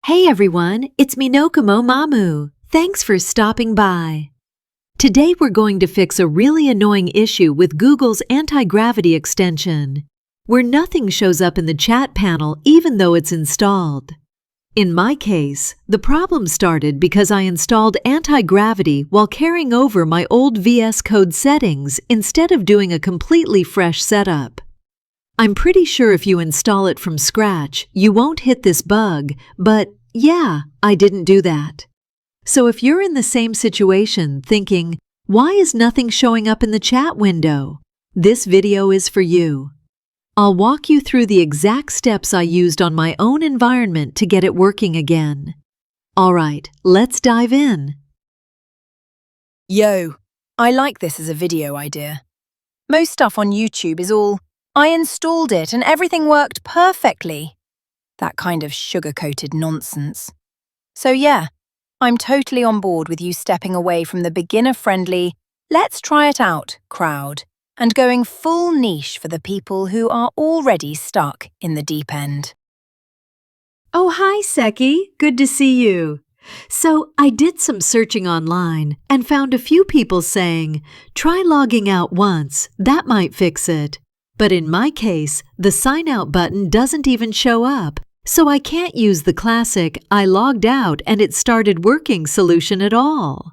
Hey everyone, it's Minokamo Mamu. Thanks for stopping by. Today we're going to fix a really annoying issue with Google's Antigravity extension, where nothing shows up in the chat panel even though it's installed. In my case, the problem started because I installed Antigravity while carrying over my old VS Code settings instead of doing a completely fresh setup. I'm pretty sure if you install it from scratch, you won't hit this bug, but yeah, I didn't do that. So if you're in the same situation thinking, why is nothing showing up in the chat window? This video is for you. I'll walk you through the exact steps I used on my own environment to get it working again. Alright, let's dive in. Yo, I like this as a video idea. Most stuff on YouTube is all, I installed it and everything worked perfectly. That kind of sugar-coated nonsense. So yeah, I'm totally on board with you stepping away from the beginner-friendly, let's try it out crowd, and going full niche for the people who are already stuck in the deep end. Oh, hi, Seki. Good to see you. So I did some searching online and found a few people saying, try logging out once, that might fix it. But in my case, the sign out button doesn't even show up, so I can't use the classic I logged out and it started working solution at all.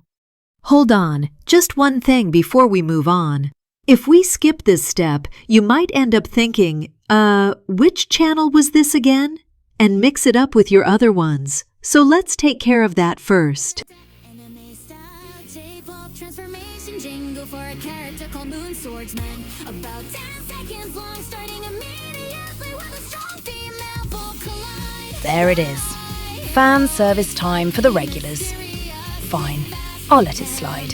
Hold on, just one thing before we move on. If we skip this step, you might end up thinking, which channel was this again? And mix it up with your other ones. So let's take care of that first. There it is. Fan service time for the regulars. Fine, I'll let it slide.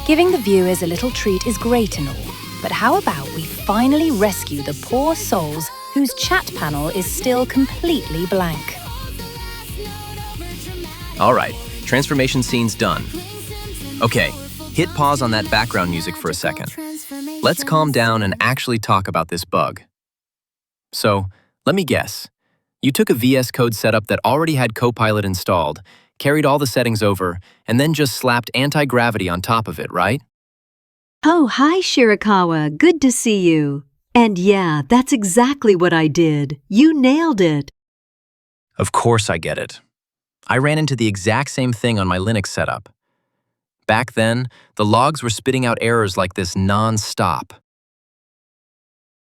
Giving the viewers a little treat is great and all, but how about we finally rescue the poor souls whose chat panel is still completely blank? Alright, transformation scene's done. Okay, hit pause on that background music for a second. Let's calm down and actually talk about this bug. So, let me guess. You took a VS Code setup that already had Copilot installed, carried all the settings over, and then just slapped Antigravity on top of it, right? Oh, hi, Shirakawa. Good to see you. And yeah, that's exactly what I did. You nailed it. Of course I get it. I ran into the exact same thing on my Linux setup. Back then, the logs were spitting out errors like this non-stop.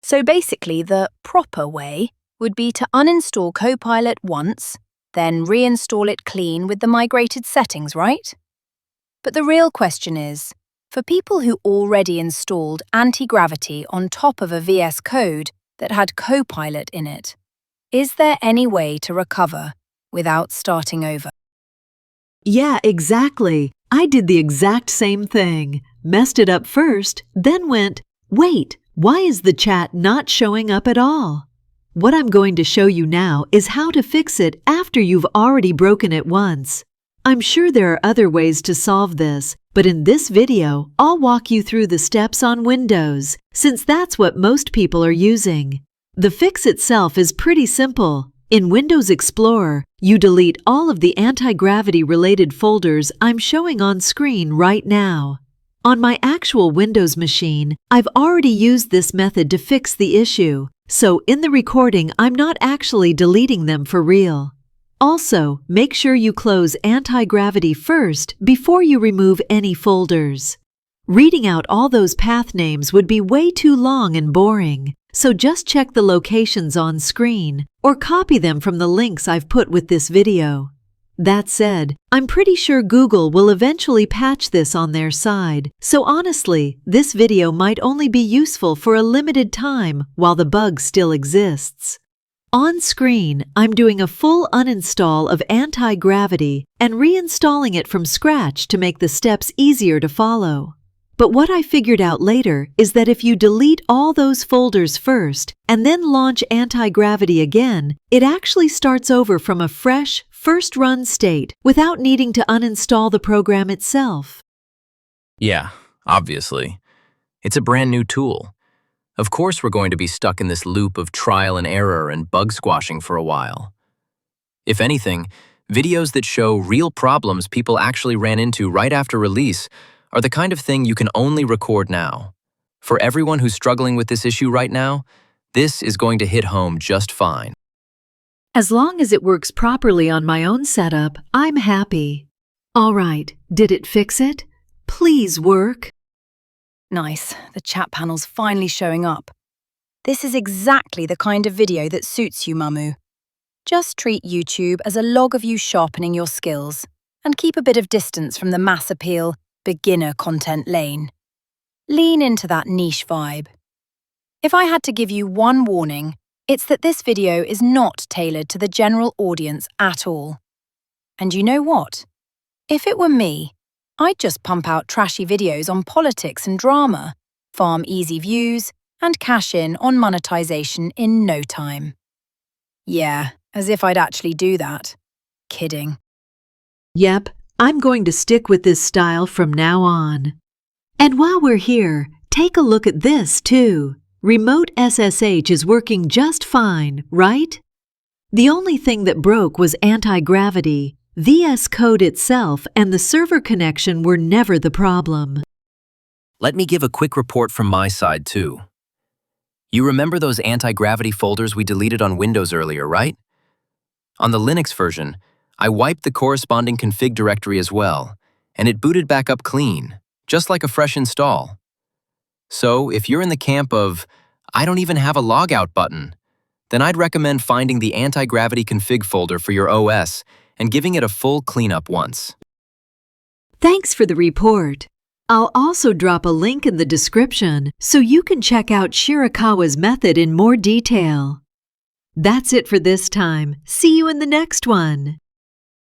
So basically, the proper way would be to uninstall Copilot once, then reinstall it clean with the migrated settings, right? But the real question is, for people who already installed Antigravity on top of a VS Code that had Copilot in it, is there any way to recover without starting over? Yeah, exactly. I did the exact same thing. Messed it up first, then went, wait, why is the chat not showing up at all? What I'm going to show you now is how to fix it after you've already broken it once. I'm sure there are other ways to solve this, but in this video, I'll walk you through the steps on Windows, since that's what most people are using. The fix itself is pretty simple. In Windows Explorer, you delete all of the Antigravity-related folders I'm showing on screen right now. On my actual Windows machine, I've already used this method to fix the issue, so in the recording, I'm not actually deleting them for real. Also, make sure you close Antigravity first before you remove any folders. Reading out all those path names would be way too long and boring, so just check the locations on screen or copy them from the links I've put with this video. That said, I'm pretty sure Google will eventually patch this on their side, so honestly, this video might only be useful for a limited time while the bug still exists. On screen, I'm doing a full uninstall of Antigravity and reinstalling it from scratch to make the steps easier to follow. But what I figured out later is that if you delete all those folders first and then launch Antigravity again, it actually starts over from a fresh, first-run state without needing to uninstall the program itself. Yeah, obviously. It's a brand new tool. Of course we're going to be stuck in this loop of trial and error and bug squashing for a while. If anything, Videos that show real problems people actually ran into right after release are the kind of thing you can only record now. For everyone who's struggling with this issue right now, this is going to hit home just fine. As long as it works properly on my own setup, I'm happy. All right, did it fix it? Please work. Nice, the chat panel's finally showing up. This is exactly the kind of video that suits you, Mamu. Just treat YouTube as a log of you sharpening your skills and keep a bit of distance from the mass appeal, beginner content lane. Lean into that niche vibe. If I had to give you one warning, it's that this video is not tailored to the general audience at all. And you know what? If it were me, I'd just pump out trashy videos on politics and drama, farm easy views, and cash in on monetization in no time. Yeah, as if I'd actually do that. Kidding. Yep, I'm going to stick with this style from now on. And while we're here, take a look at this too. Remote SSH is working just fine, right? The only thing that broke was Antigravity. VS Code itself and the server connection were never the problem. Let me give a quick report from my side too. You remember those anti-gravity folders we deleted on Windows earlier, right? On the Linux version, I wiped the corresponding config directory as well, and it booted back up clean, just like a fresh install. So if you're in the camp of, I don't even have a logout button, then I'd recommend finding the anti-gravity config folder for your OS and giving it a full cleanup once. Thanks for the report. I'll also drop a link in the description so you can check out Shirakawa's method in more detail. That's it for this time. See you in the next one.